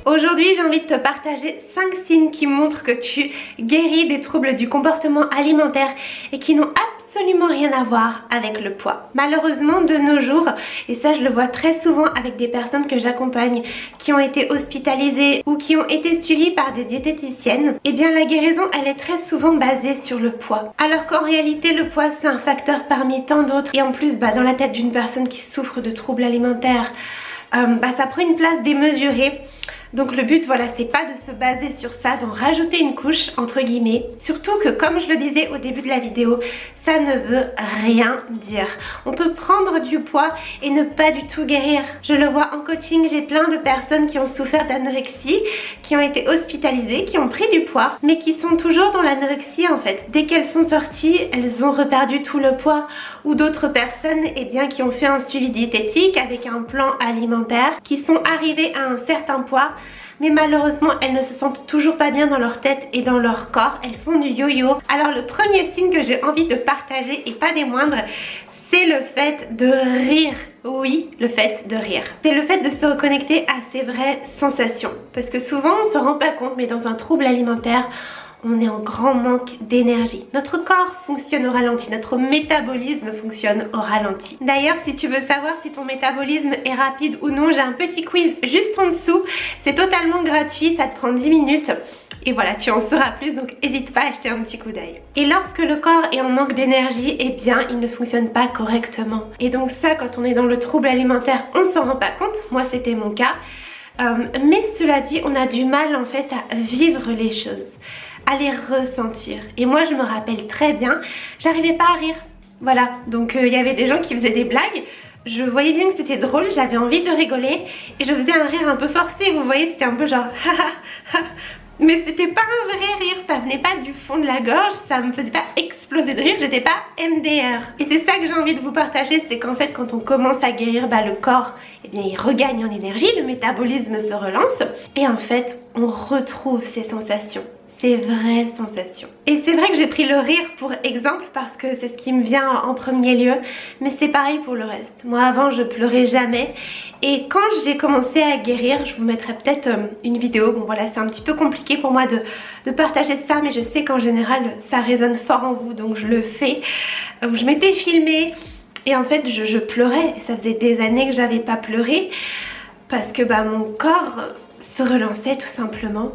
Aujourd'hui, j'ai envie de te partager 5 signes qui montrent que tu guéris des troubles du comportement alimentaire et qui n'ont absolument rien à voir avec le poids. Malheureusement, de nos jours, et ça je le vois très souvent avec des personnes que j'accompagne qui ont été hospitalisées ou qui ont été suivies par des diététiciennes, eh bien la guérison elle est très souvent basée sur le poids. Alors qu'en réalité le poids c'est un facteur parmi tant d'autres et en plus dans la tête d'une personne qui souffre de troubles alimentaires, ça prend une place démesurée. Donc le but voilà c'est pas de se baser sur ça, d'en rajouter une couche entre guillemets. Surtout que comme je le disais au début de la vidéo, ça ne veut rien dire. On peut prendre du poids et ne pas du tout guérir. Je le vois en coaching, j'ai plein de personnes qui ont souffert d'anorexie, qui ont été hospitalisées, qui ont pris du poids, mais qui sont toujours dans l'anorexie en fait. Dès qu'elles sont sorties, elles ont reperdu tout le poids. Ou d'autres personnes qui ont fait un suivi diététique avec un plan alimentaire, qui sont arrivées à un certain poids, mais malheureusement elles ne se sentent toujours pas bien dans leur tête et dans leur corps, elles font du yo-yo. Alors le premier signe que j'ai envie de partager et pas des moindres, c'est le fait de rire. Oui, le fait de rire. C'est le fait de se reconnecter à ses vraies sensations. Parce que souvent on se rend pas compte, mais dans un trouble alimentaire, on est en grand manque d'énergie. Notre corps fonctionne au ralenti, notre métabolisme fonctionne au ralenti. D'ailleurs, si tu veux savoir si ton métabolisme est rapide ou non, j'ai un petit quiz juste en dessous. C'est totalement gratuit, ça te prend 10 minutes. Et voilà, tu en sauras plus, donc n'hésite pas à jeter un petit coup d'œil. Et lorsque le corps est en manque d'énergie, eh bien, il ne fonctionne pas correctement. Et donc ça, quand on est dans le trouble alimentaire, on s'en rend pas compte. Moi, c'était mon cas. Mais cela dit, on a du mal en fait à vivre les choses, à les ressentir. Et moi je me rappelle très bien, j'arrivais pas à rire. Voilà, donc il y avait des gens qui faisaient des blagues, je voyais bien que c'était drôle, j'avais envie de rigoler et je faisais un rire un peu forcé, vous voyez, c'était un peu genre mais c'était pas un vrai rire, ça venait pas du fond de la gorge, ça me faisait pas exploser de rire, j'étais pas MDR. Et c'est ça que j'ai envie de vous partager, c'est qu'en fait quand on commence à guérir, le corps, eh bien il regagne en énergie, le métabolisme se relance et en fait on retrouve ses sensations. Ces vraies sensations. Et c'est vrai que j'ai pris le rire pour exemple parce que c'est ce qui me vient en premier lieu, mais c'est pareil pour le reste. Moi avant je pleurais jamais et quand j'ai commencé à guérir, je vous mettrai peut-être une vidéo, bon voilà c'est un petit peu compliqué pour moi de partager ça, mais je sais qu'en général ça résonne fort en vous donc je le fais. Je m'étais filmée et en fait je pleurais et ça faisait des années que j'avais pas pleuré parce que mon corps se relançait tout simplement.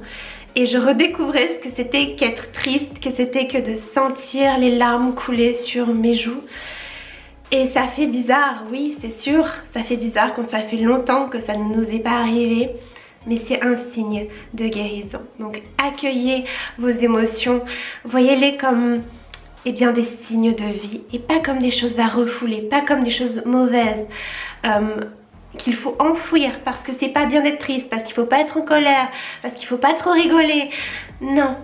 Et je redécouvrais ce que c'était qu'être triste, que c'était que de sentir les larmes couler sur mes joues. Et ça fait bizarre, oui c'est sûr, ça fait bizarre quand ça fait longtemps que ça ne nous est pas arrivé. Mais c'est un signe de guérison. Donc accueillez vos émotions, voyez-les comme des signes de vie et pas comme des choses à refouler, pas comme des choses mauvaises. Qu'il faut enfouir parce que c'est pas bien d'être triste, parce qu'il faut pas être en colère, parce qu'il faut pas trop rigoler. Non,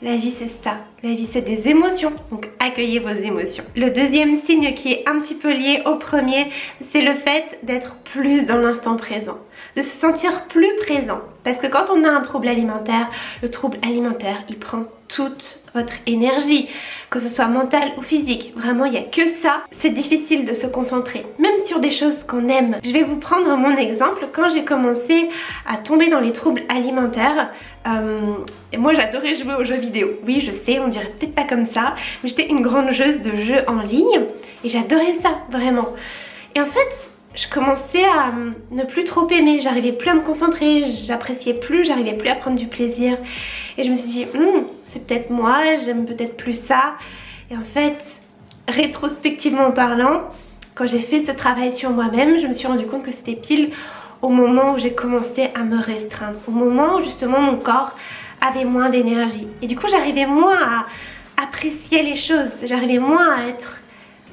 la vie c'est ça, la vie c'est des émotions, donc accueillez vos émotions. Le deuxième signe qui est un petit peu lié au premier, c'est le fait d'être plus dans l'instant présent, de se sentir plus présent. Parce que quand on a un trouble alimentaire, le trouble alimentaire il prend toute votre énergie, que ce soit mentale ou physique, vraiment il n'y a que ça. C'est difficile de se concentrer, même sur des choses qu'on aime. Je vais vous prendre mon exemple. Quand j'ai commencé à tomber dans les troubles alimentaires, et moi j'adorais jouer aux jeux vidéo. Oui je sais, on dirait peut-être pas comme ça, mais j'étais une grande joueuse de jeux en ligne et j'adorais ça, vraiment. Et en fait, je commençais à ne plus trop aimer, j'arrivais plus à me concentrer, j'appréciais plus, j'arrivais plus à prendre du plaisir. Et je me suis dit, c'est peut-être moi, j'aime peut-être plus ça. Et en fait, rétrospectivement parlant, quand j'ai fait ce travail sur moi-même, je me suis rendu compte que c'était pile au moment où j'ai commencé à me restreindre. Au moment où justement mon corps avait moins d'énergie. Et du coup, j'arrivais moins à apprécier les choses, j'arrivais moins à être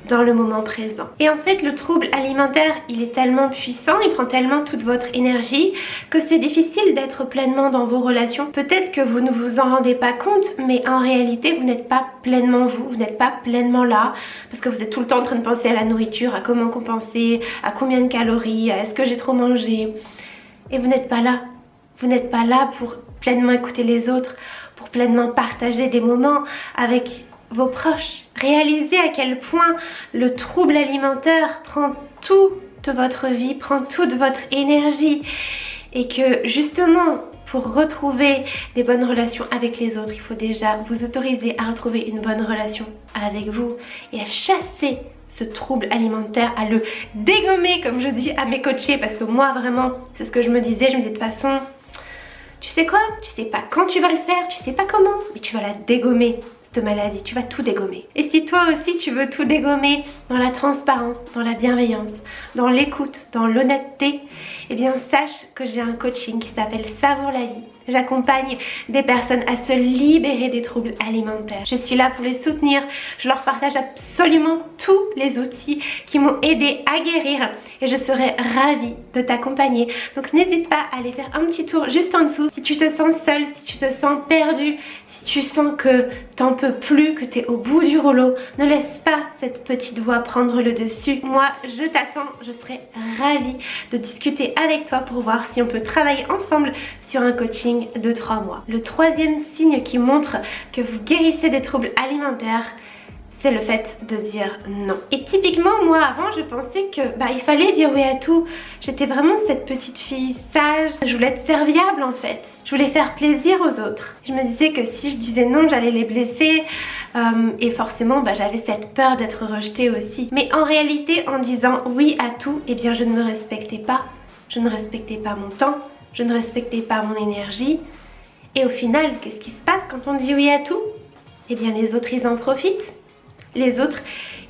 dans le moment présent. Et en fait le trouble alimentaire il est tellement puissant, il prend tellement toute votre énergie que c'est difficile d'être pleinement dans vos relations. Peut-être que vous ne vous en rendez pas compte, mais en réalité vous n'êtes pas pleinement vous n'êtes pas pleinement là parce que vous êtes tout le temps en train de penser à la nourriture, à comment compenser, à combien de calories, à est-ce que j'ai trop mangé, et vous n'êtes pas là. Vous n'êtes pas là pour pleinement écouter les autres, pour pleinement partager des moments avec vos proches. Réalisez à quel point le trouble alimentaire prend tout toute votre vie, prend toute votre énergie et que justement pour retrouver des bonnes relations avec les autres, il faut déjà vous autoriser à retrouver une bonne relation avec vous et à chasser ce trouble alimentaire, à le dégommer comme je dis à mes coachés, parce que moi vraiment c'est ce que je me disais de toute façon, tu sais quoi, tu sais pas quand tu vas le faire, tu sais pas comment, mais tu vas la dégommer cette maladie, tu vas tout dégommer. Et si toi aussi tu veux tout dégommer dans la transparence, dans la bienveillance, dans l'écoute, dans l'honnêteté, eh bien sache que j'ai un coaching qui s'appelle Savoure la vie. J'accompagne des personnes à se libérer des troubles alimentaires. Je suis là pour les soutenir. Je leur partage absolument tous les outils qui m'ont aidé à guérir et je serai ravie de t'accompagner. Donc n'hésite pas à aller faire un petit tour juste en dessous. Si tu te sens seule, si tu te sens perdu, si tu sens que t'en peux plus, que tu es au bout du rouleau, ne laisse pas cette petite voix prendre le dessus. Moi, je t'attends. Je serai ravie de discuter avec toi pour voir si on peut travailler ensemble sur un coaching de 3 mois. Le troisième signe qui montre que vous guérissez des troubles alimentaires, c'est le fait de dire non. Et typiquement moi avant je pensais que il fallait dire oui à tout. J'étais vraiment cette petite fille sage, je voulais être serviable en fait. Je voulais faire plaisir aux autres. Je me disais que si je disais non j'allais les blesser et forcément j'avais cette peur d'être rejetée aussi. Mais en réalité en disant oui à tout, eh bien je ne me respectais pas. Je ne respectais pas mon temps. Je ne respectais pas mon énergie. Et au final, qu'est-ce qui se passe quand on dit oui à tout? Eh bien les autres ils en profitent. Les autres,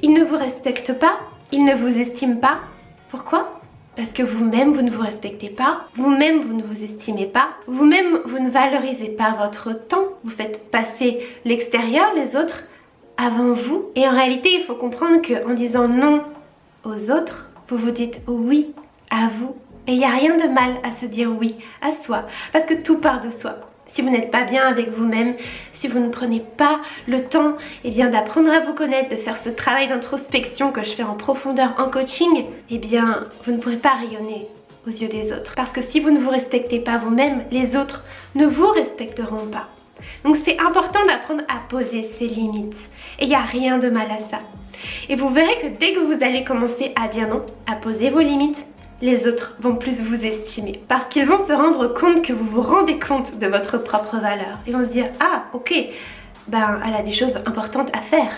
ils ne vous respectent pas, ils ne vous estiment pas. Pourquoi? Parce que vous-même, vous ne vous respectez pas, vous-même, vous ne vous estimez pas, vous-même, vous ne valorisez pas votre temps. Vous faites passer l'extérieur, les autres, avant vous. Et en réalité, il faut comprendre qu'en disant non aux autres, vous vous dites oui à vous. Et il n'y a rien de mal à se dire oui à soi, parce que tout part de soi. Si vous n'êtes pas bien avec vous-même, si vous ne prenez pas le temps d'apprendre à vous connaître, de faire ce travail d'introspection que je fais en profondeur en coaching, vous ne pourrez pas rayonner aux yeux des autres. Parce que si vous ne vous respectez pas vous-même, les autres ne vous respecteront pas. Donc c'est important d'apprendre à poser ses limites. Et il n'y a rien de mal à ça. Et vous verrez que dès que vous allez commencer à dire non, à poser vos limites, les autres vont plus vous estimer. Parce qu'ils vont se rendre compte que vous vous rendez compte de votre propre valeur. Ils vont se dire, ah ok, elle a des choses importantes à faire.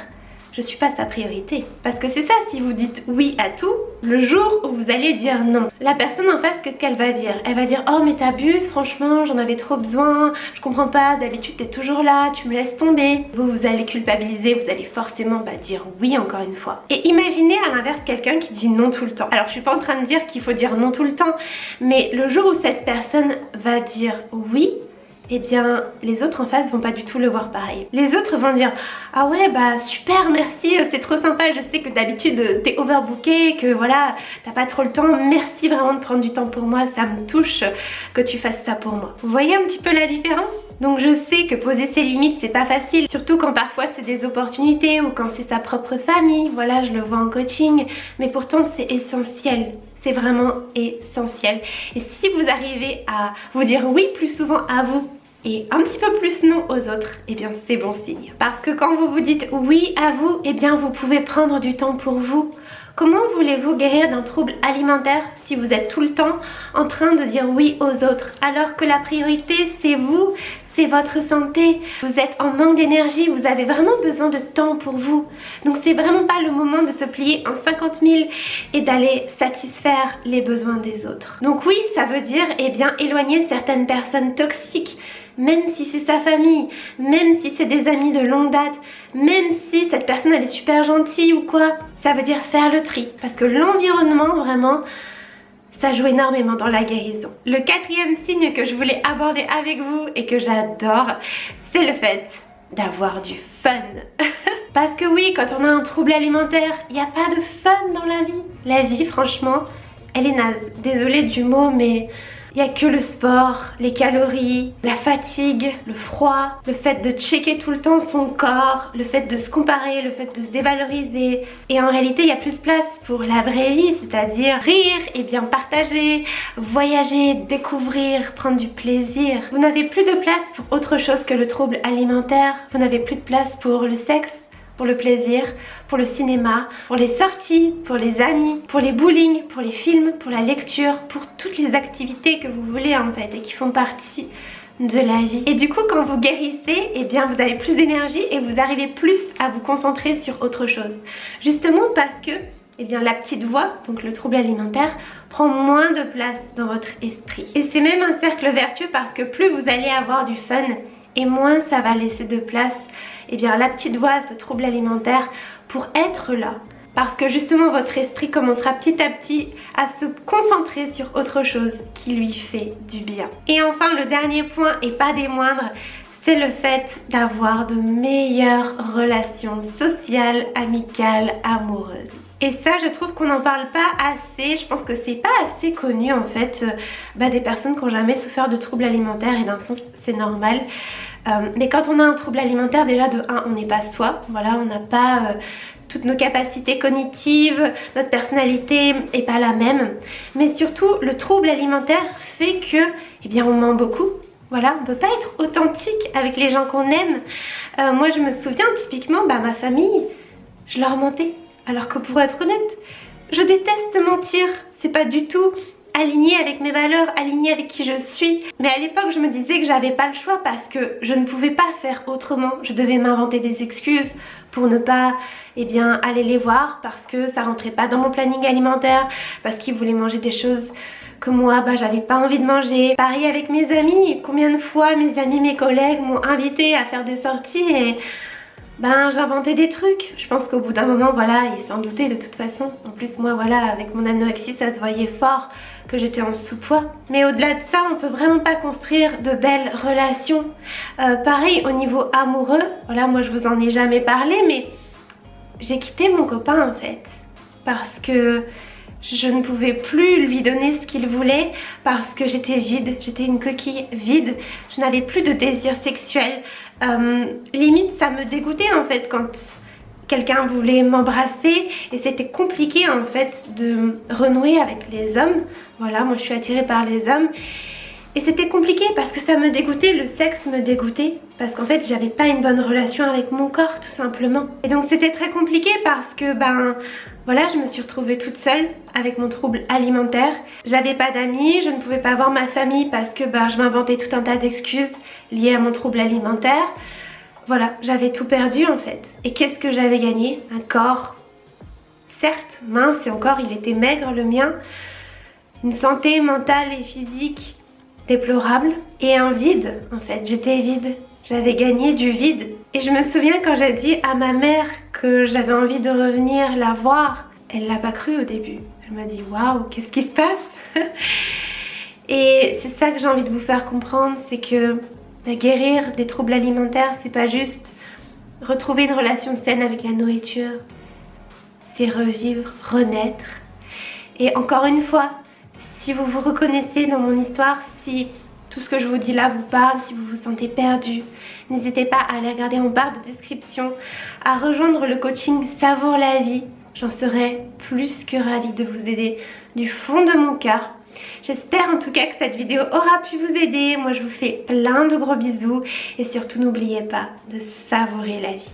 Je suis pas sa priorité. Parce que c'est ça, si vous dites oui à tout, le jour où vous allez dire non, la personne en face, qu'est-ce qu'elle va dire? Elle va dire, oh mais t'abuses, franchement, j'en avais trop besoin, je comprends pas, d'habitude t'es toujours là, tu me laisses tomber. Vous allez culpabiliser, vous allez forcément dire oui encore une fois. Et imaginez à l'inverse quelqu'un qui dit non tout le temps. Alors je suis pas en train de dire qu'il faut dire non tout le temps, mais le jour où cette personne va dire oui, les autres en face vont pas du tout le voir pareil. Les autres vont dire, ah ouais super, merci, c'est trop sympa, je sais que d'habitude t'es overbooké, que voilà, t'as pas trop le temps, merci vraiment de prendre du temps pour moi, ça me touche que tu fasses ça pour moi. Vous voyez un petit peu la différence? Donc je sais que poser ses limites c'est pas facile, surtout quand parfois c'est des opportunités ou quand c'est sa propre famille, voilà, je le vois en coaching, mais pourtant c'est essentiel. C'est vraiment essentiel. Et si vous arrivez à vous dire oui plus souvent à vous et un petit peu plus non aux autres, c'est bon signe. Parce que quand vous vous dites oui à vous, vous pouvez prendre du temps pour vous. Comment voulez-vous guérir d'un trouble alimentaire si vous êtes tout le temps en train de dire oui aux autres alors que la priorité c'est vous, c'est votre santé, vous êtes en manque d'énergie, vous avez vraiment besoin de temps pour vous. Donc c'est vraiment pas le moment de se plier en 50 000 et d'aller satisfaire les besoins des autres. Donc oui, ça veut dire éloigner certaines personnes toxiques, même si c'est sa famille, même si c'est des amis de longue date, même si cette personne elle est super gentille ou quoi. Ça veut dire faire le tri, parce que l'environnement vraiment, ça joue énormément dans la guérison. Le quatrième signe que je voulais aborder avec vous et que j'adore, c'est le fait d'avoir du fun. Parce que oui, quand on a un trouble alimentaire, il n'y a pas de fun dans la vie. La vie, franchement, elle est naze. Désolée du mot, mais il n'y a que le sport, les calories, la fatigue, le froid, le fait de checker tout le temps son corps, le fait de se comparer, le fait de se dévaloriser. Et en réalité, il n'y a plus de place pour la vraie vie, c'est-à-dire rire et bien partager, voyager, découvrir, prendre du plaisir. Vous n'avez plus de place pour autre chose que le trouble alimentaire. Vous n'avez plus de place pour le sexe pour le plaisir, pour le cinéma, pour les sorties, pour les amis, pour les bowling, pour les films, pour la lecture, pour toutes les activités que vous voulez en fait et qui font partie de la vie. Et du coup quand vous guérissez, eh bien vous avez plus d'énergie et vous arrivez plus à vous concentrer sur autre chose. Justement parce que eh bien, la petite voix, donc le trouble alimentaire, prend moins de place dans votre esprit. Et c'est même un cercle vertueux parce que plus vous allez avoir du fun et moins ça va laisser de place eh bien, la petite voix, ce trouble alimentaire pour être là. Parce que justement votre esprit commencera petit à petit à se concentrer sur autre chose qui lui fait du bien. Et enfin le dernier point et pas des moindres, c'est le fait d'avoir de meilleures relations sociales, amicales, amoureuses. Et ça je trouve qu'on n'en parle pas assez, je pense que c'est pas assez connu en fait des personnes qui n'ont jamais souffert de troubles alimentaires et d'un sens c'est normal. Mais quand on a un trouble alimentaire déjà de 1 on n'est pas soi, voilà on n'a pas toutes nos capacités cognitives, notre personnalité est pas la même. Mais surtout le trouble alimentaire fait que eh bien on ment beaucoup. Voilà, on peut pas être authentique avec les gens qu'on aime. Moi je me souviens typiquement ma famille, je leur mentais. Alors que pour être honnête, je déteste mentir, c'est pas du tout aligné avec mes valeurs, aligné avec qui je suis. Mais à l'époque je me disais que j'avais pas le choix parce que je ne pouvais pas faire autrement. Je devais m'inventer des excuses pour ne pas aller les voir parce que ça rentrait pas dans mon planning alimentaire, parce qu'ils voulaient manger des choses que moi j'avais pas envie de manger. Pareil avec mes amis, combien de fois mes amis, mes collègues m'ont invité à faire des sorties et j'inventais des trucs. Je pense qu'au bout d'un moment ils s'en doutaient de toute façon. En plus moi avec mon anorexie ça se voyait fort que j'étais en sous-poids. Mais au-delà de ça on peut vraiment pas construire de belles relations. Pareil au niveau amoureux, moi je vous en ai jamais parlé mais j'ai quitté mon copain en fait parce que je ne pouvais plus lui donner ce qu'il voulait parce que j'étais vide, j'étais une coquille vide, je n'avais plus de désir sexuel. Limite ça me dégoûtait en fait quand quelqu'un voulait m'embrasser et c'était compliqué en fait de renouer avec les hommes. Voilà, moi je suis attirée par les hommes. Et c'était compliqué parce que ça me dégoûtait, le sexe me dégoûtait parce qu'en fait j'avais pas une bonne relation avec mon corps tout simplement. Et donc c'était très compliqué parce que je me suis retrouvée toute seule avec mon trouble alimentaire. J'avais pas d'amis, je ne pouvais pas voir ma famille parce que je m'inventais tout un tas d'excuses liées à mon trouble alimentaire. Voilà, j'avais tout perdu en fait. Et qu'est-ce que j'avais gagné? Un corps, certes mince et encore il était maigre le mien, une santé mentale et physique déplorable et un vide en fait, j'étais vide. J'avais gagné du vide. Et je me souviens quand j'ai dit à ma mère que j'avais envie de revenir la voir, elle l'a pas cru au début. Elle m'a dit waouh, qu'est-ce qui se passe? Et c'est ça que j'ai envie de vous faire comprendre, c'est que guérir des troubles alimentaires, c'est pas juste retrouver une relation saine avec la nourriture, c'est revivre, renaître. Et encore une fois, si vous vous reconnaissez dans mon histoire, si tout ce que je vous dis là vous parle, si vous vous sentez perdu, n'hésitez pas à aller regarder en barre de description, à rejoindre le coaching Savoure la vie. J'en serais plus que ravie de vous aider du fond de mon cœur. J'espère en tout cas que cette vidéo aura pu vous aider. Moi je vous fais plein de gros bisous et surtout n'oubliez pas de savourer la vie.